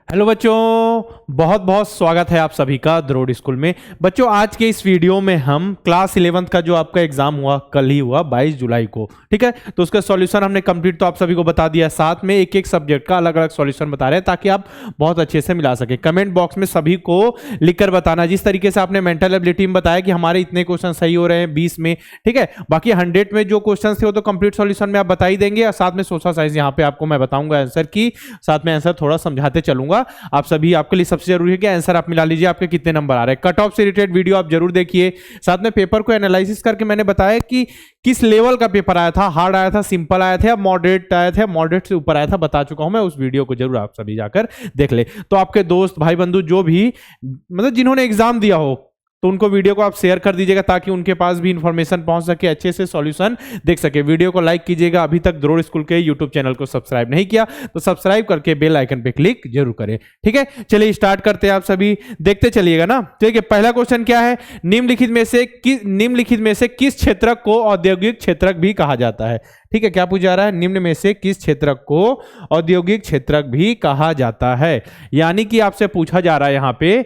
Hello बच्चों, बहुत बहुत स्वागत है आप सभी का द्रोड़ स्कूल में। बच्चों आज के इस वीडियो में हम क्लास 11th का जो आपका एग्जाम हुआ कल ही हुआ 22 जुलाई को, ठीक है। तो उसका सॉल्यूशन हमने कंप्लीट तो आप सभी को बता दिया, साथ में एक एक सब्जेक्ट का अलग अलग सॉल्यूशन बता रहे हैं ताकि आप बहुत अच्छे से मिला सके। कमेंट बॉक्स में सभी को लिखकर बताना जिस तरीके से आपने मेंटल एबिलिटी में बताया कि हमारे इतने क्वेश्चन सही हो रहे हैं 20 में, ठीक है। बाकी 100 में जो क्वेश्चन थे वो तो कंप्लीट सॉल्यूशन में आप बता ही देंगे, और साथ में सोशल साइंस यहाँ पे आपको मैं बताऊंगा आंसर की, साथ में आंसर थोड़ा समझाते चलूंगा। आप सभी, आपके लिए सबसे जरूरी है कि आंसर आप मिला लीजिए, आपके कितने नंबर आ रहे हैं। कट ऑफ से रिलेटेड वीडियो आप जरूर देखिए, साथ में पेपर को एनालिसिस करके मैंने बताया कि किस लेवल का पेपर आया था, हार्ड आया था, सिंपल आया था या मॉडरेट आया था, मॉडरेट से ऊपर आया था, बता चुका हूं मैं। उस वीडियो को जरूर आप सभी जाकर देख ले। तो आपके दोस्त भाई बंधु जो भी मतलब जिन्होंने एग्जाम दिया हो तो उनको वीडियो को आप शेयर कर दीजिएगा ताकि उनके पास भी इंफॉर्मेशन पहुंच सके, अच्छे से सॉल्यूशन देख सके। वीडियो को लाइक कीजिएगा। अभी तक द्रोड़ स्कूल के यूट्यूब चैनल को सब्सक्राइब नहीं किया तो सब्सक्राइब करके बेल आइकन पे क्लिक जरूर करें, ठीक है। चलिए स्टार्ट करते हैं, आप सभी देखते चलिएगा ना। ठीक है, पहला क्वेश्चन क्या है, निम्नलिखित में से किस क्षेत्रक को औद्योगिक क्षेत्रक भी कहा जाता है। ठीक है, क्या पूछा रहा है, निम्न में से किस क्षेत्रक को औद्योगिक क्षेत्रक भी कहा जाता है। यानी कि आपसे पूछा जा रहा है यहां पे,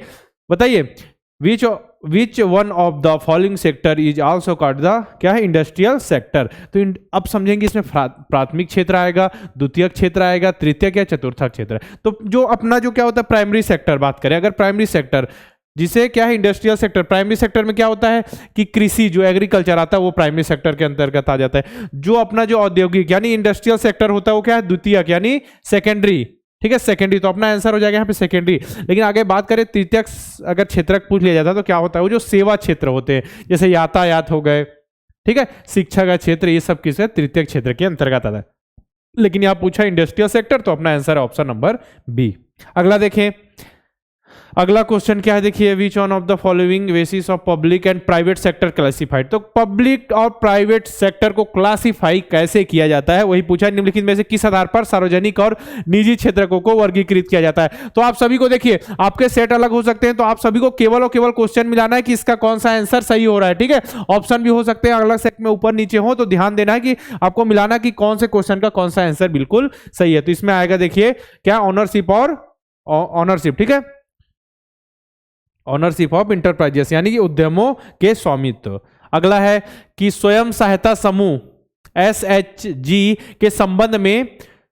बताइए which one of the following sector is also called the क्या है, इंडस्ट्रियल सेक्टर। तो अब समझेंगे इसमें प्राथमिक क्षेत्र आएगा, द्वितीयक क्षेत्र आएगा, तृतीयक या चतुर्थक क्षेत्र। तो जो अपना जो क्या होता है प्राइमरी सेक्टर बात करें, अगर प्राइमरी सेक्टर जिसे क्या है इंडस्ट्रियल सेक्टर, प्राइमरी सेक्टर में क्या होता है कि कृषि जो एग्रीकल्चर आता है वो प्राइमरी सेक्टर के अंतर्गत आ जाता है। जो अपना जो औद्योगिक यानी इंडस्ट्रियल सेक्टर होता है वो क्या है, द्वितीयक यानी सेकेंडरी, ठीक है, सेकेंडरी। तो अपना आंसर हो जाएगा यहाँ पे सेकेंडरी। लेकिन आगे बात करें तृतीयक अगर क्षेत्रक पूछ लिया जाता है तो क्या होता है, वो जो सेवा क्षेत्र होते हैं जैसे यातायात हो गए, ठीक है, शिक्षा का क्षेत्र, ये सब किस तृतीयक क्षेत्र के अंतर्गत आता है। लेकिन यहाँ पूछा इंडस्ट्रियल सेक्टर तो अपना आंसर है ऑप्शन नंबर बी। अगला देखें, अगला क्वेश्चन क्या है, देखिए which one of the following basis of public and private sector classified. तो पब्लिक और प्राइवेट सेक्टर को क्लासिफाई कैसे किया जाता है वही पूछा। निम्नलिखित में से किस आधार पर सार्वजनिक और निजी क्षेत्रकों को वर्गीकृत किया जाता है। तो आप सभी को देखिए, आपके सेट अलग हो सकते हैं तो आप सभी को केवल और केवल क्वेश्चन मिलाना है कि इसका कौन सा आंसर सही हो रहा है, ठीक है। ऑप्शन भी हो सकते हैं अलग सेट में ऊपर नीचे हो, तो ध्यान देना है कि आपको मिलाना कि कौन से क्वेश्चन का कौन सा आंसर बिल्कुल सही है। तो इसमें आएगा देखिए क्या, ऑनरशिप और ऑनरशिप, ठीक है, ऑनरशिप ऑफ इंटरप्राइजेस यानी कि उद्यमों के स्वामित्व। अगला है कि स्वयं सहायता समूह SHG के संबंध में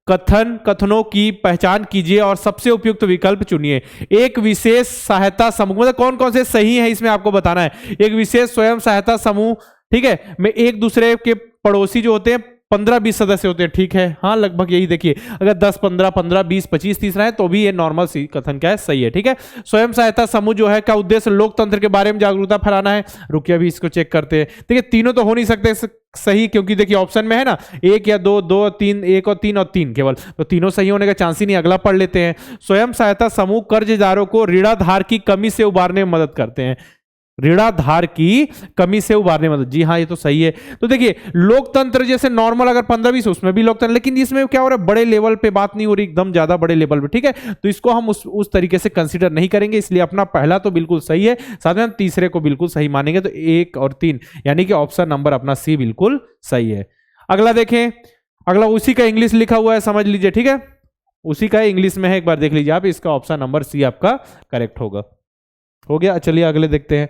कथनों की पहचान कीजिए और सबसे उपयुक्त विकल्प चुनिए। एक विशेष सहायता समूह मतलब कौन कौन से सही है इसमें आपको बताना है। एक विशेष स्वयं सहायता समूह, ठीक है, में एक दूसरे के पड़ोसी जो होते हैं 15-20 सदस्य होते हैं, ठीक है, हाँ लगभग यही। देखिए अगर 10, 15, 15, 20, 25, 30 है तो भी ये नॉर्मल सी कथन क्या है, सही है, ठीक है। स्वयं सहायता समूह जो है का उद्देश्य लोकतंत्र के बारे में जागरूकता फैलाना है। रुकिए अभी इसको चेक करते हैं। देखिए तीनों तो हो नहीं सकते सही, क्योंकि देखिए ऑप्शन में है ना 1 या 2, 2, 3, 1 और 3 और 3 केवल, तो तीनों सही होने का चांस ही नहीं। अगला पढ़ लेते हैं, स्वयं सहायता समूह कर्जदारों को ऋणाधार की कमी से उबारने में मदद करते हैं। ऋणाधार की कमी से उबारने में मदद, जी हाँ ये तो सही है। तो देखिए लोकतंत्र जैसे नॉर्मल अगर 15-20 उसमें भी लोकतंत्र, लेकिन इसमें क्या हो रहा है बड़े लेवल पे बात नहीं हो रही, एकदम ज्यादा बड़े लेवल पे, ठीक है। तो इसको हम उस तरीके से कंसीडर नहीं करेंगे, इसलिए अपना पहला तो बिल्कुल सही है, साथ में हम तीसरे को बिल्कुल सही मानेंगे। तो 1 और 3 यानी कि ऑप्शन नंबर अपना सी बिल्कुल सही है। अगला देखें, अगला उसी का इंग्लिश लिखा हुआ है, समझ लीजिए, ठीक है, उसी का इंग्लिश में है, एक बार देख लीजिए आप। इसका ऑप्शन नंबर सी आपका करेक्ट होगा। हो गया, चलिए अगले देखते हैं।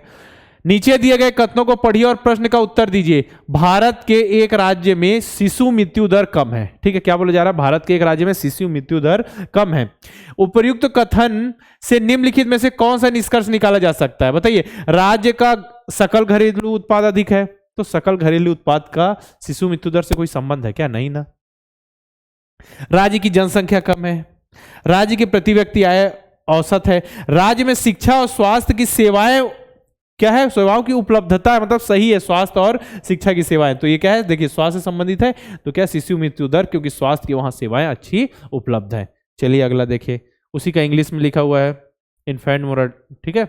नीचे दिए गए कथनों को पढ़िए और प्रश्न का उत्तर दीजिए। भारत के एक राज्य में शिशु मृत्यु दर कम है, ठीक है, क्या बोला जा रहा है, भारत के एक राज्य में शिशु मृत्यु दर कम है। उपर्युक्त कथन से निम्नलिखित में से कौन सा निष्कर्ष निकाला जा सकता है, बताइए। राज्य का सकल घरेलू उत्पाद अधिक है, तो सकल घरेलू उत्पाद का शिशु मृत्यु दर से कोई संबंध है क्या, नहीं ना। राज्य की जनसंख्या कम है, राज्य की प्रति व्यक्ति आय औसत है, राज्य में शिक्षा और स्वास्थ्य की सेवाएं क्या है, सेवाओं की उपलब्धता है, मतलब सही है, स्वास्थ्य और शिक्षा की सेवाएं। तो ये क्या है, देखिए स्वास्थ्य से संबंधित है, तो क्या शिशु मृत्यु दर, क्योंकि स्वास्थ्य की वहां सेवाएं अच्छी उपलब्ध है। चलिए अगला देखिए, उसी का इंग्लिश में लिखा हुआ है, इन्फेंट मोर्टेलिटी, ठीक है,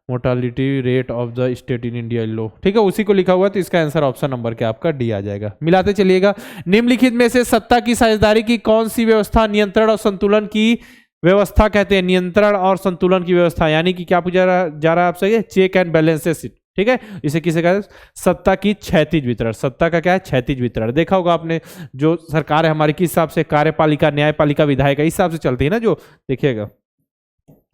mortality rate of the state in India low, ठीक है, उसी को लिखा हुआ है। तो इसका आंसर ऑप्शन नंबर क्या आपका डी आ जाएगा। मिलाते चलिएगा, निम्नलिखित में से सत्ता की साझेदारी की कौन सी व्यवस्था नियंत्रण और संतुलन की व्यवस्था कहते हैं। नियंत्रण और संतुलन की व्यवस्था यानी कि क्या पूछा जा रहा है आपसे, चेक एंड बैलेंसेस ठीक है, इसे किसे कहते हैं? सत्ता की क्षैतिज वितरण। सत्ता का क्या है? क्षैतिज वितरण। देखा होगा आपने, जो सरकार है हमारी किस हिसाब से, कार्यपालिका, न्यायपालिका, विधायिका, इस हिसाब से चलती है ना, जो देखिएगा,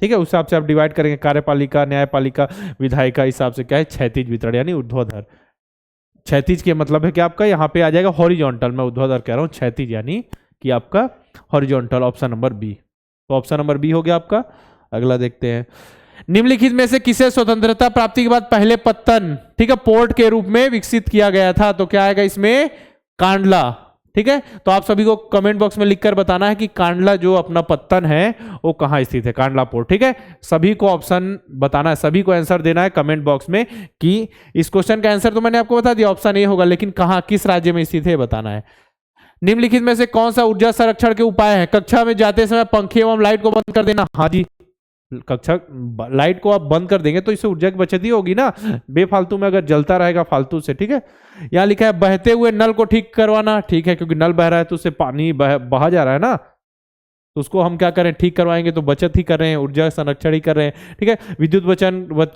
ठीक है, उस हिसाब से आप डिवाइड करेंगे, कार्यपालिका, न्यायपालिका, विधायिका, हिसाब से क्या है? क्षैतिज वितरण यानी ऊर्ध्वाधर। क्षैतिज के मतलब है कि आपका यहाँ पे आ जाएगा हॉरिजॉन्टल, मैं ऊर्ध्वाधर कह रहा हूँ, क्षैतिज यानी कि आपका हॉरिजॉन्टल, ऑप्शन नंबर बी। तो ऑप्शन नंबर बी हो गया आपका। अगला देखते हैं, निम्नलिखित में से किसे स्वतंत्रता प्राप्ति के बाद पहले पत्तन, ठीक है, पोर्ट के रूप में विकसित किया गया था? तो क्या आएगा इसमें? कांडला। ठीक है, तो आप सभी को कमेंट बॉक्स में लिखकर बताना है कि कांडला जो अपना पत्तन है वो कहां स्थित है, कांडला पोर्ट। ठीक है, सभी को ऑप्शन बताना है, सभी को आंसर देना है कमेंट बॉक्स में कि इस क्वेश्चन का आंसर तो मैंने आपको बता दिया, ऑप्शन ए होगा, लेकिन कहां, किस राज्य में स्थित है बताना है। निम्नलिखित में से कौन सा ऊर्जा संरक्षण के उपाय है? कक्षा में जाते समय पंखे एवं लाइट को बंद कर देना। हाँ जी, कक्षा लाइट को आप बंद कर देंगे तो इससे ऊर्जा की बचत ही होगी ना, बेफालतू में अगर जलता रहेगा फालतू से। ठीक है, यहाँ लिखा है बहते हुए नल को ठीक करवाना। ठीक है, क्योंकि नल बह रहा है तो उससे पानी बहा जा रहा है ना, तो उसको हम क्या करें? ठीक करवाएंगे, तो बचत ही कर रहे हैं, ऊर्जा संरक्षण ही कर रहे हैं। ठीक है, विद्युत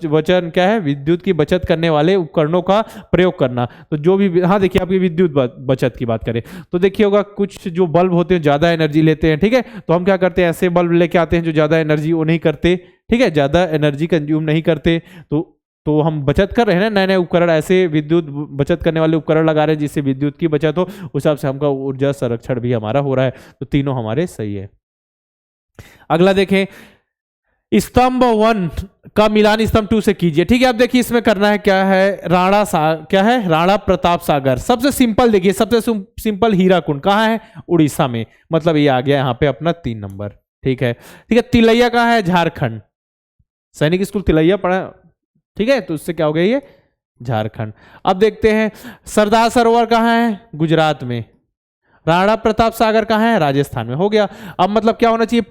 वचन क्या है? विद्युत की बचत करने वाले उपकरणों का प्रयोग करना। तो जो भी, हाँ देखिए, आपकी विद्युत बचत की बात करें तो देखिए होगा, कुछ जो बल्ब होते हैं ज्यादा एनर्जी लेते हैं। ठीक है, तो हम क्या करते हैं? ऐसे बल्ब लेके आते हैं जो ज्यादा एनर्जी वो नहीं करते, ठीक है, ज्यादा एनर्जी कंज्यूम नहीं करते। तो हम बचत कर रहे हैं ना, नए नए उपकरण, ऐसे विद्युत बचत करने वाले उपकरण लगा रहे हैं जिससे विद्युत की बचत हो, उस हिसाब से हमका ऊर्जा संरक्षण भी हमारा हो रहा है। तो तीनों हमारे सही है। अगला देखें, स्तंभ 1 का मिलान स्तंभ 2 से कीजिए। ठीक है, अब देखिए इसमें करना है क्या है? क्या है? राणा प्रताप सागर। सबसे सिंपल देखिए, सबसे सिंपल हीराकुंड कहाँ है? उड़ीसा में, मतलब ये आ गया यहाँ पे अपना 3 नंबर। ठीक है, ठीक है, तिलैया कहाँ है? झारखंड, सैनिक स्कूल तिलैया पढ़ा। ठीक है, तो उससे क्या हो गया? ये झारखंड। अब देखते हैं, सरदार सरोवर कहाँ है? गुजरात में। राणा प्रताप सागर कहाँ है? राजस्थान में। हो गया। अब मतलब क्या होना चाहिए?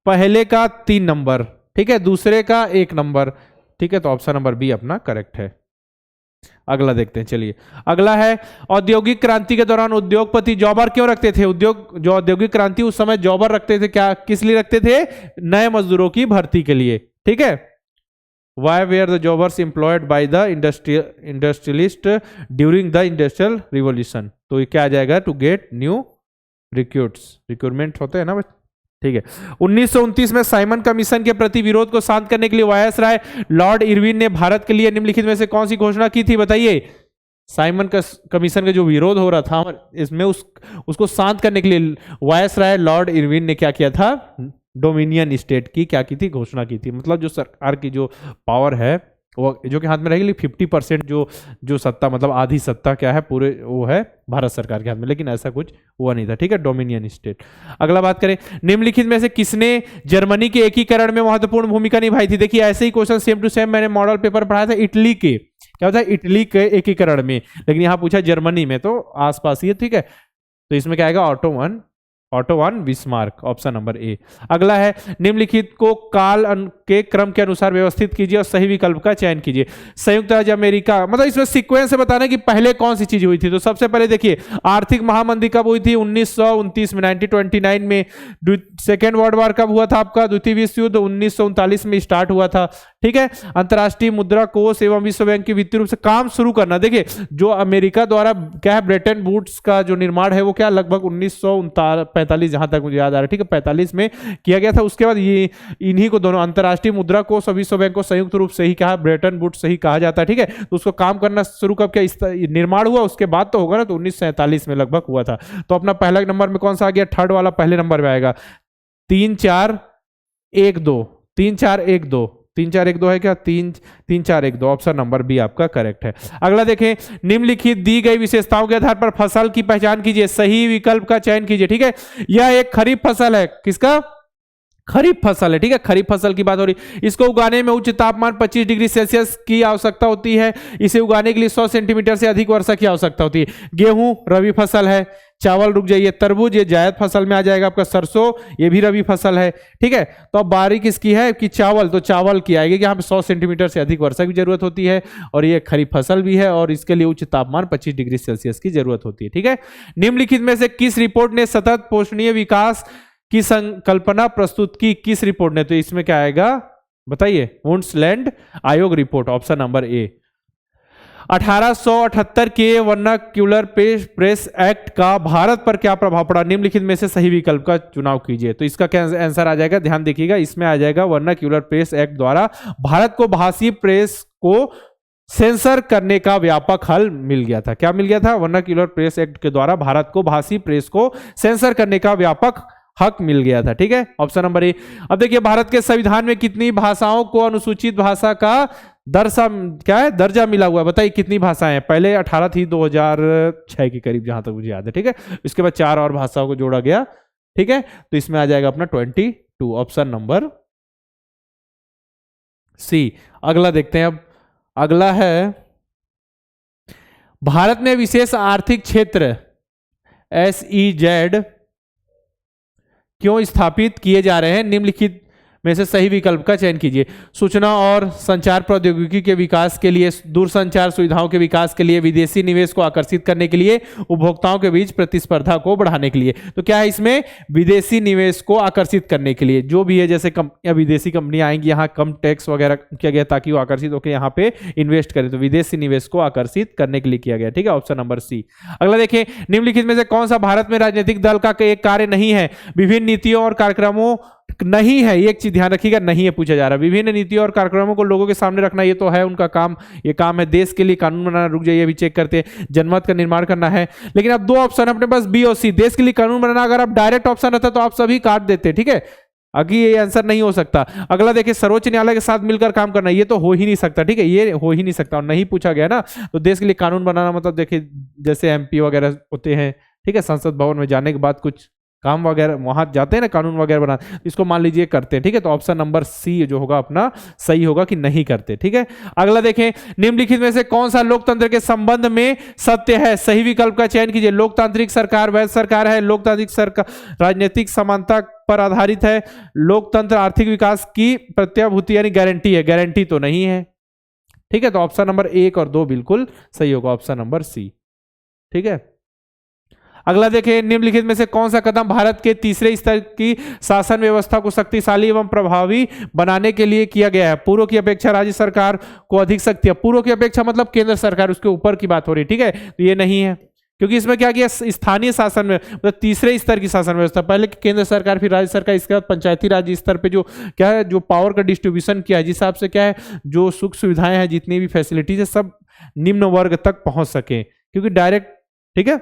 पहले का 3 नंबर, ठीक है, दूसरे का 1 नंबर। ठीक है, तो ऑप्शन नंबर बी अपना करेक्ट है। अगला देखते हैं, चलिए अगला है, औद्योगिक क्रांति के दौरान उद्योगपति जॉबर क्यों रखते थे? जो औद्योगिक क्रांति उस समय जॉबर रखते थे, क्या, किस लिए रखते थे? नए मजदूरों की भर्ती के लिए। ठीक है, Why were the jobbers employed by the industrialist during the industrial revolution? तो ये क्या आ जाएगा? To get new रिक्रूटमेंट होते हैं ना। ठीक है, 1929 में साइमन कमीशन के प्रति विरोध को शांत करने के लिए वायसराय लॉर्ड इरविन ने भारत के लिए निम्नलिखित में से कौन सी घोषणा की थी? बताइए। साइमन कमीशन का जो विरोध हो रहा था इसमें, उसको शांत करने के लिए वायसराय लॉर्ड इरविन ने क्या किया था? डोमिनियन स्टेट की क्या की थी? घोषणा की थी। मतलब जो सरकार की जो पावर है वो जो कि हाथ में रहेगी, 50% जो सत्ता, मतलब आधी सत्ता क्या है पूरे, वो है भारत सरकार के हाथ में, लेकिन ऐसा कुछ हुआ नहीं था। ठीक है, डोमिनियन स्टेट। अगला बात करें, निम्नलिखित में से किसने जर्मनी के एकीकरण में महत्वपूर्ण भूमिका निभाई थी? देखिए ऐसे ही क्वेश्चन सेम टू सेम मैंने मॉडल पेपर पढ़ाया था इटली के, क्या होता है? इटली के एकीकरण में, लेकिन यहाँ पूछा जर्मनी में, तो आसपास ही है। ठीक है, तो इसमें क्या आएगा? Auto von Bismarck, option number A. अगला है, निम्नलिखित को काल के क्रम के अनुसार व्यवस्थित कीजिए और सही विकल्प का चयन कीजिए। संयुक्त राज्य अमेरिका, मतलब इसमें सीक्वेंस से बताना कि पहले कौन सी चीज हुई थी। तो सबसे पहले देखिए, आर्थिक महामंदी कब हुई थी? 1929 में, 1929 में। सेकेंड वर्ल्ड वॉर कब हुआ था आपका? द्वितीय विश्व युद्ध 1939 में स्टार्ट हुआ था। ठीक है, अंतर्राष्ट्रीय मुद्रा कोष एवं विश्व बैंक की वित्तीय रूप से काम शुरू करना। देखिए जो अमेरिका द्वारा क्या है, ब्रेटन वुड्स का जो निर्माण है वो क्या लगभग 1945, जहां तक मुझे याद आ रहा है। ठीक है, 45 में किया गया था। उसके बाद ये इन्हीं को दोनों, अंतर्राष्ट्रीय मुद्रा कोष और विश्व बैंक को संयुक्त रूप से ही कहा, ब्रेटन वुड्स से ही कहा जाता है। ठीक है, तो उसको काम करना शुरू कब क्या निर्माण हुआ? उसके बाद तो होगा ना, तो 1947 में लगभग हुआ था। तो अपना पहला नंबर में कौन सा आ गया? थर्ड वाला पहले नंबर में आएगा। 3 4 1 2 3 4 1 2 3 4 1 2 है क्या? 3 4 1 2, ऑप्शन नंबर बी आपका करेक्ट है। अगला देखें, निम्नलिखित दी गई विशेषताओं के आधार पर फसल की पहचान कीजिए, सही विकल्प का चयन कीजिए। ठीक है, यह एक खरीफ फसल है। किसका? खरीफ फसल है। ठीक है, खरीफ फसल की बात हो रही। इसको उगाने में उच्च तापमान 25 डिग्री सेल्सियस की आवश्यकता होती है। इसे उगाने के लिए 100 सेंटीमीटर से अधिक वर्षा की आवश्यकता होती है। गेहूं रबी फसल है। चावल रुक जाइए, तरबूज ये जायद फसल में आ जाएगा। आपका सरसों ये भी रबी फसल है। ठीक है, तो अब बारी किसकी है कि चावल, तो चावल की आएगी कि यहाँ पे 100 सेंटीमीटर से अधिक वर्षा की जरूरत होती है, और ये खरीफ फसल भी है, और इसके लिए उच्च तापमान 25 डिग्री सेल्सियस की जरूरत होती है। ठीक है, निम्नलिखित में से किस रिपोर्ट ने सतत पोषणीय विकास की संकल्पना प्रस्तुत की? किस रिपोर्ट ने? तो इसमें क्या आएगा? बताइए, वुंड्सलैंड आयोग रिपोर्ट, ऑप्शन नंबर ए। 1878 के वर्नाक्यूलर प्रेस एक्ट का भारत पर क्या प्रभाव पड़ा? निम्नलिखित में से सही विकल्प का चुनाव कीजिए। तो इसका क्या आंसर आ जाएगा, ध्यान देखिएगा, इसमें आ जाएगा वर्नाक्यूलर प्रेस एक्ट द्वारा भारत को भाषी प्रेस को सेंसर करने का व्यापक हल मिल गया था। क्या मिल गया था? वर्नाक्यूलर प्रेस एक्ट के द्वारा भारत को भाषी प्रेस को सेंसर करने का व्यापक हक मिल गया था। ठीक है, ऑप्शन नंबर ए। अब देखिए, भारत के संविधान में कितनी भाषाओं को अनुसूचित भाषा का दर्जा मिला हुआ है? बताइए कितनी भाषाएं हैं? पहले 18 थी, 2006 के करीब जहां तक मुझे याद है। ठीक है, इसके बाद 4 और भाषाओं को जोड़ा गया। ठीक है, तो इसमें आ जाएगा अपना 22, ऑप्शन नंबर सी। अगला देखते हैं, अब अगला है, भारत में विशेष आर्थिक क्षेत्र SEZ क्यों स्थापित किए जा रहे हैं? निम्नलिखित में से सही विकल्प का चयन कीजिए। सूचना और संचार प्रौद्योगिकी के विकास के लिए, दूरसंचार सुविधाओं के विकास के लिए, विदेशी निवेश को आकर्षित करने के लिए, उपभोक्ताओं के बीच प्रतिस्पर्धा को बढ़ाने के लिए। तो क्या है इसमें? विदेशी निवेश को आकर्षित करने के लिए। जो भी है, जैसे कंपनियां, विदेशी कंपनियां आएंगी, यहाँ कम टैक्स वगैरह किया गया ताकि वो आकर्षित होकर यहाँ पे इन्वेस्ट करें। तो विदेशी निवेश को आकर्षित करने के लिए किया गया। ठीक है, ऑप्शन नंबर सी। अगला देखिए, निम्नलिखित में से कौन सा भारत में राजनीतिक दल का एक कार्य नहीं है? विभिन्न नीतियों और कार्यक्रमों नहीं है, एक चीज ध्यान रखिएगा, नहीं है पूछा जा रहा है। विभिन्न नीतियों और कार्यक्रमों को लोगों के सामने रखना, ये तो है उनका काम। ये काम है देश के लिए कानून बनाना। रुक जाइए, अभी चेक करते हैं। जनमत का निर्माण करना है। लेकिन अब 2 ऑप्शन अपने पास, बी और सी। देश के लिए कानून बनाना, अगर आप डायरेक्ट ऑप्शन रहता तो आप सभी काट देते। ठीक है, आगे ये आंसर नहीं हो सकता। अगला देखिए, सर्वोच्च न्यायालय के साथ मिलकर काम करना, ये तो हो ही नहीं सकता। ठीक है, ये हो ही नहीं सकता और नहीं पूछा गया ना। तो देश के लिए कानून बनाना मतलब देखिए, जैसे MP वगैरह होते हैं, ठीक है, संसद भवन में जाने के बाद कुछ काम वगैरह वहां जाते हैं ना, कानून वगैरह बना, इसको मान लीजिए करते हैं। ठीक है, तो ऑप्शन नंबर सी जो होगा अपना सही होगा कि नहीं करते। ठीक है, अगला देखें, निम्नलिखित में से कौन सा लोकतंत्र के संबंध में सत्य है? सही विकल्प का चयन कीजिए। लोकतांत्रिक सरकार वैध सरकार है, लोकतांत्रिक सरकार राजनीतिक समानता पर आधारित है, लोकतंत्र आर्थिक विकास की प्रत्याभूति यानी गारंटी है। गारंटी तो नहीं है। ठीक है, तो ऑप्शन नंबर 1 और 2 बिल्कुल सही होगा, ऑप्शन नंबर सी। ठीक है, अगला देखें, निम्नलिखित में से कौन सा कदम भारत के तीसरे स्तर की शासन व्यवस्था को शक्तिशाली एवं प्रभावी बनाने के लिए किया गया है? पूर्व की अपेक्षा राज्य सरकार को अधिक शक्ति है। पूर्व की अपेक्षा मतलब केंद्र सरकार, उसके ऊपर की बात हो रही है। ठीक है, तो ये नहीं है, क्योंकि इसमें क्या किया, स्थानीय शासन में, मतलब तीसरे स्तर की शासन व्यवस्था। पहले केंद्र सरकार, फिर राज्य सरकार, इसके बाद पंचायती राज स्तर पे जो क्या है, जो पावर का डिस्ट्रीब्यूशन किया है, जिस हिसाब से क्या है, जो सुख सुविधाएं हैं, जितनी भी फैसिलिटीज है, सब निम्न वर्ग तक पहुंच सके। क्योंकि डायरेक्ट, ठीक है,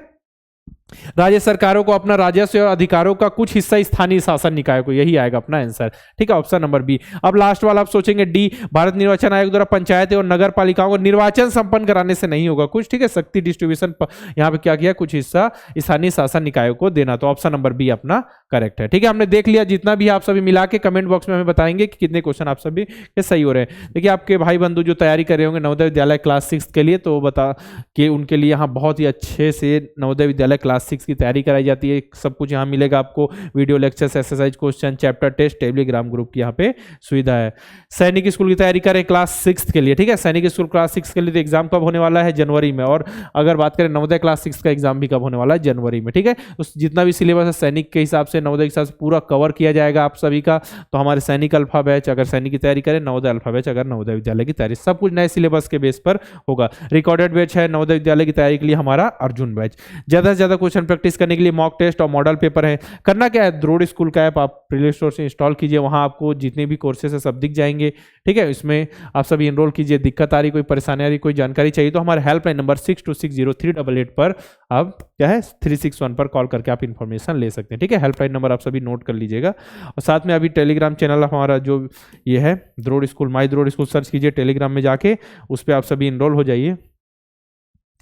राज्य सरकारों को अपना राजस्व और अधिकारों का कुछ हिस्सा स्थानीय शासन निकाय को, यही आएगा अपना आंसर। ठीक है, ऑप्शन नंबर बी। अब लास्ट वाला आप सोचेंगे डी, भारत निर्वाचन आयोग द्वारा पंचायत और नगर पालिकाओं को निर्वाचन संपन्न कराने से नहीं होगा कुछ। ठीक है, शक्ति डिस्ट्रीब्यूशन यहाँ पे क्या किया, कुछ हिस्सा स्थानीय शासन निकायों को देना। तो ऑप्शन नंबर बी अपना करेक्ट है। ठीक है, हमने देख लिया, जितना भी आप सभी मिला के कमेंट बॉक्स में हमें बताएंगे कि कितने क्वेश्चन आप सभी के सही हो रहे हैं। देखिए, आपके भाई बंधु जो तैयारी कर रहे होंगे नवोदय विद्यालय क्लास 6 के लिए, तो बता कि उनके लिए यहाँ बहुत ही अच्छे से नवोदय विद्यालय क्लास 6 की तैयारी कराई जाती है। सब कुछ यहाँ मिलेगा आपको, video lectures, exercise, question, chapter test, Telegram group की यहाँ पे सुविधा है। सैनिक स्कूल की तैयारी करें क्लास 6 के लिए। ठीक है, सैनिक स्कूल क्लास 6 के लिए तो एग्जाम कब होने वाला है, जनवरी में। और अगर बात करें नवोदय क्लास 6 का एग्जाम भी कब होने वाला है, जनवरी में। ठीक है, तो जितना भी सिलेबस है सैनिक के हिसाब से, नवोदय के हिसाब से पूरा कवर किया जाएगा आप सभी का। तो हमारे सैनिक अल्फा बैच अगर सैनिक की तैयारी करें, नवोदय अल्फा बैच अगर नवोदय विद्यालय की तैयारी, सब कुछ नए सिलेबस के बेस पर होगा। रिकॉर्डेड बैच है नवोदय विद्यालय की तैयारी के लिए हमारा अर्जुन बैच। ज्यादा से ज्यादा क्वेश्चन प्रैक्टिस करने के लिए मॉक टेस्ट और मॉडल पेपर है। करना क्या है, द्रोड़ स्कूल का ऐप आप प्ले स्टोर से इंस्टॉल कीजिए, वहां आपको जितने भी कोर्सेस है सब दिख जाएंगे। ठीक है, इसमें आप सभी एनरोल कीजिए। दिक्कत आ रही, कोई परेशानी आ रही, कोई जानकारी चाहिए तो हमारे हेल्पलाइन नंबर 62603888 पर आप क्या है 361 पर कॉल करके आप इन्फॉर्मेशन ले सकते हैं। ठीक है, हेल्पलाइन नंबर आप सभी नोट कर लीजिएगा। और साथ में अभी टेलीग्राम चैनल हमारा जो ये है द्रोड़ स्कूल, माई द्रोड़ स्कूल सर्च कीजिए टेलीग्राम में जाके, उस पर आप सभी इनरोल हो जाइए।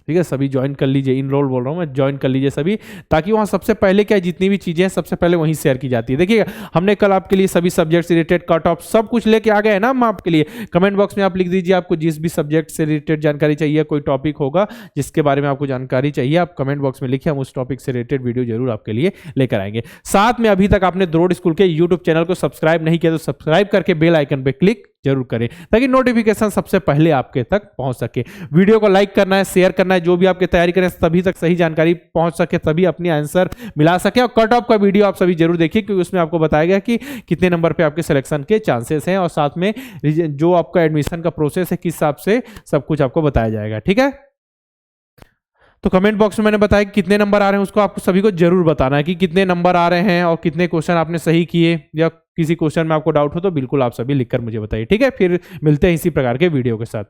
ठीक है, सभी ज्वाइन कर लीजिए, इनरोल बोल रहा हूँ मैं, ज्वाइन कर लीजिए सभी, ताकि वहाँ सबसे पहले क्या जितनी भी चीज़ें हैं सबसे पहले वहीं शेयर की जाती है। देखिए, हमने कल आपके लिए सभी सब्जेक्ट से रिलेटेड कट ऑफ सब कुछ लेके आ गए हैं ना हम आपके लिए। कमेंट बॉक्स में आप लिख दीजिए आपको जिस भी सब्जेक्ट से रिलेटेड जानकारी चाहिए, कोई टॉपिक होगा जिसके बारे में आपको जानकारी चाहिए, आप कमेंट बॉक्स में लिखिए, हम उस टॉपिक से रिलेटेड वीडियो जरूर आपके लिए लेकर आएंगे। साथ में अभी तक आपने द्रोड़ स्कूल के यूट्यूब चैनल को सब्सक्राइब नहीं किया तो सब्सक्राइब करके बेल आइकन पर क्लिक जरूर करें ताकि नोटिफिकेशन सबसे पहले आपके तक पहुंच सके। वीडियो को लाइक करना है, शेयर करना है, जो भी आपके तैयारी करें सभी तक सही जानकारी पहुंच सके, तभी अपनी आंसर मिला सके। और कट ऑफ का वीडियो आप सभी जरूर देखिए क्योंकि उसमें आपको बताया गया कि कितने नंबर पे आपके सिलेक्शन के चांसेस हैं और साथ में जो आपका एडमिशन का प्रोसेस है किस हिसाब से सब कुछ आपको बताया जाएगा। ठीक है, तो कमेंट बॉक्स में मैंने बताया कि कितने नंबर आ रहे हैं, उसको आपको सभी को जरूर बताना है कि कितने नंबर आ रहे हैं और कितने क्वेश्चन आपने सही किए, या किसी क्वेश्चन में आपको डाउट हो तो बिल्कुल आप सभी लिखकर मुझे बताइए। ठीक है, फिर मिलते हैं इसी प्रकार के वीडियो के साथ।